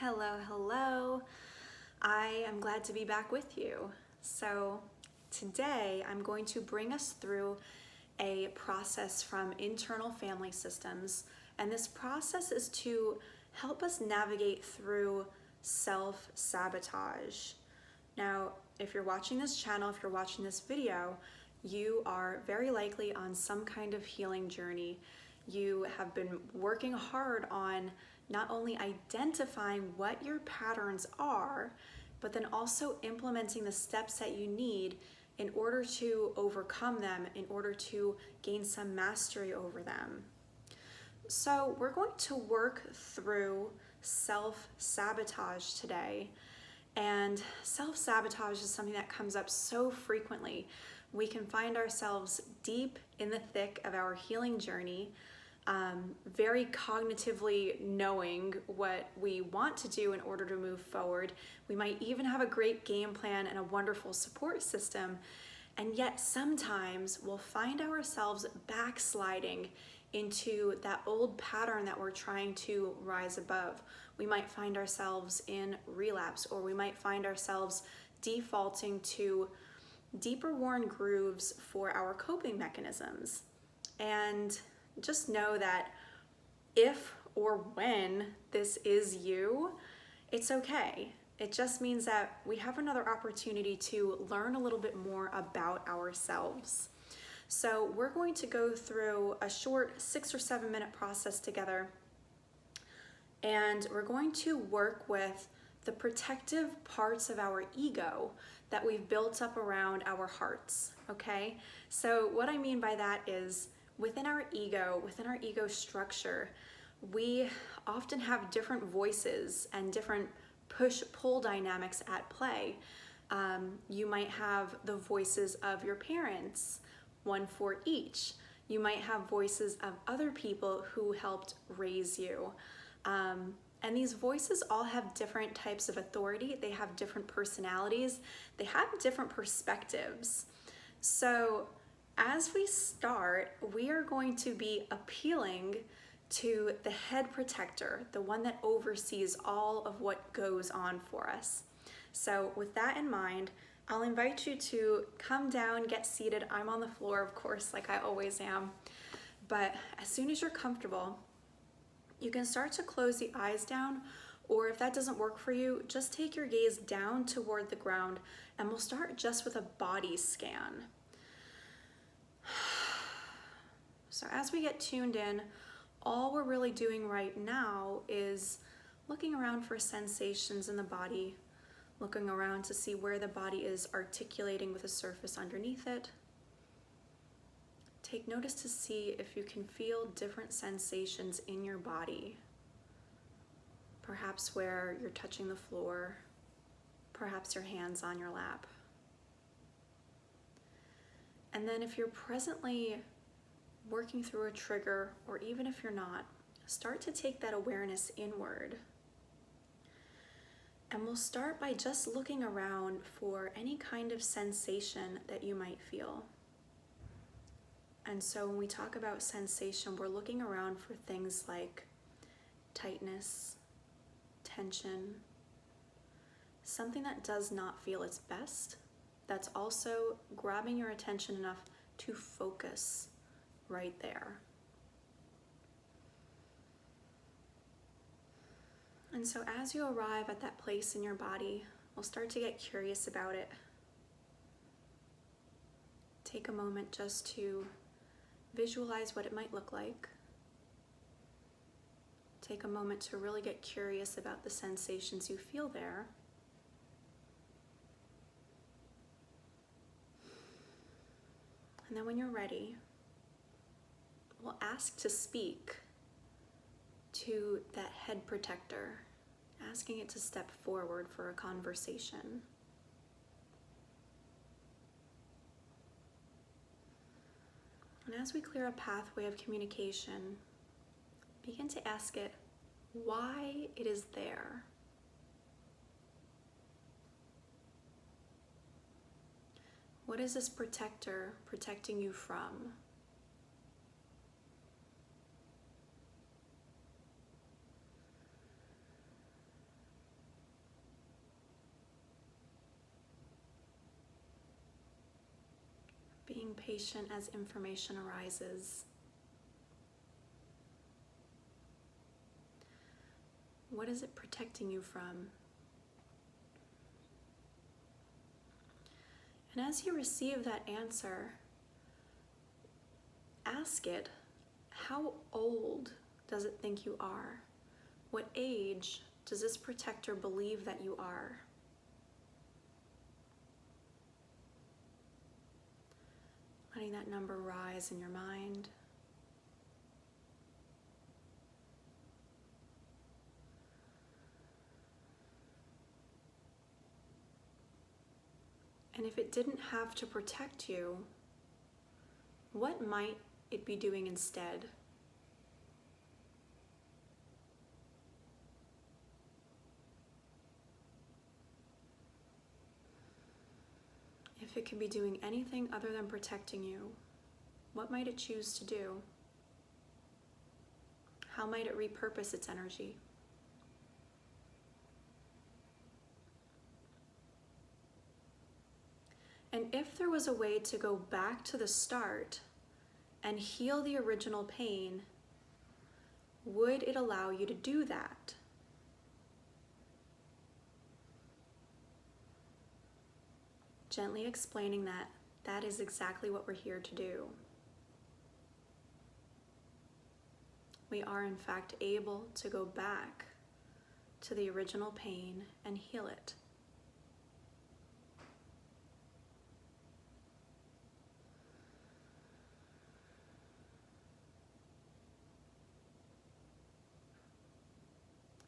Hello, hello. I am glad to be back with you. So today I'm going to bring us through a process from internal family systems, and this process is to help us navigate through self-sabotage. Now, if you're watching this channel, if you're watching this video, you are very likely on some kind of healing journey. You have been working hard on not only identifying what your patterns are, but then also implementing the steps that you need in order to overcome them, in order to gain some mastery over them. So we're going to work through self-sabotage today. And self-sabotage is something that comes up so frequently. We can find ourselves deep in the thick of our healing journey, very cognitively knowing what we want to do in order to move forward. We might even have a great game plan and a wonderful support system, and yet sometimes we'll find ourselves backsliding into that old pattern that we're trying to rise above. We might find ourselves in relapse, or we might find ourselves defaulting to deeper worn grooves for our coping mechanisms. And just know that if or when this is you, it's okay. It just means that we have another opportunity to learn a little bit more about ourselves. So we're going to go through a short 6 or 7 minute process together, and we're going to work with the protective parts of our ego that we've built up around our hearts, okay? So what I mean by that is within our ego structure, we often have different voices and different push-pull dynamics at play. You might have the voices of your parents, one for each. You might have voices of other people who helped raise you. And these voices all have different types of authority. They have different personalities. They have different perspectives. So as we start, we are going to be appealing to the head protector, the one that oversees all of what goes on for us. So with that in mind, I'll invite you to come down, get seated. I'm on the floor, of course, like I always am. But as soon as you're comfortable, you can start to close the eyes down, or if that doesn't work for you, just take your gaze down toward the ground, and we'll start just with a body scan. So as we get tuned in, all we're really doing right now is looking around for sensations in the body, looking around to see where the body is articulating with the surface underneath it. Take notice to see if you can feel different sensations in your body, perhaps where you're touching the floor, perhaps your hands on your lap. And then if you're presently working through a trigger, or even if you're not, start to take that awareness inward. And we'll start by just looking around for any kind of sensation that you might feel. And so when we talk about sensation, we're looking around for things like tightness, tension, something that does not feel its best, that's also grabbing your attention enough to focus right there. And so as you arrive at that place in your body, we'll start to get curious about it. Take a moment just to visualize what it might look like. Take a moment to really get curious about the sensations you feel there. And then when you're ready, we'll ask to speak to that head protector, asking it to step forward for a conversation. And as we clear a pathway of communication, begin to ask it why it is there. What is this protector protecting you from? being patient as information arises. What is it protecting you from? And as you receive that answer, ask it, how old does it think you are? What age does this protector believe that you are? Letting that number rise in your mind. And if it didn't have to protect you, what might it be doing instead? If it could be doing anything other than protecting you, what might it choose to do? How might it repurpose its energy? And if there was a way to go back to the start and heal the original pain, would it allow you to do that? Gently explaining that that is exactly what we're here to do. We are in fact able to go back to the original pain and heal it.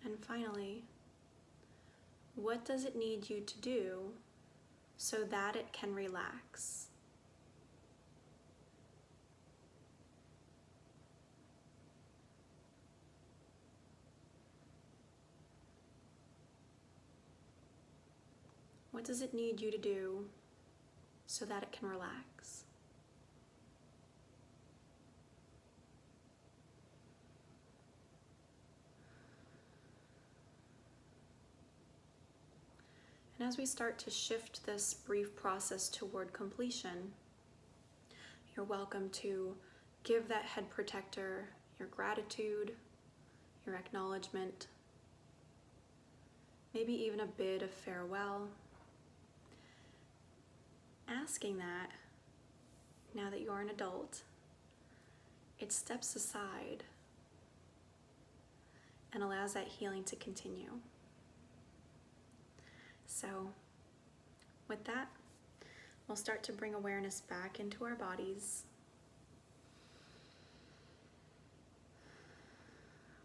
And finally, what does it need you to do so that it can relax? What does it need you to do so that it can relax? And as we start to shift this brief process toward completion, you're welcome to give that head protector your gratitude, your acknowledgement, maybe even a bit of farewell. Asking that, now that you're an adult, it steps aside and allows that healing to continue. So with that, we'll start to bring awareness back into our bodies.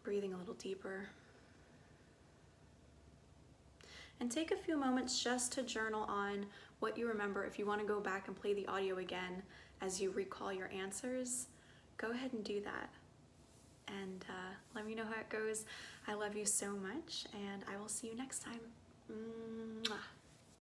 Breathing a little deeper. And take a few moments just to journal on what you remember. If you want to go back and play the audio again as you recall your answers, go ahead and do that. And let me know how it goes. I love you so much, and I will see you next time. Mwah.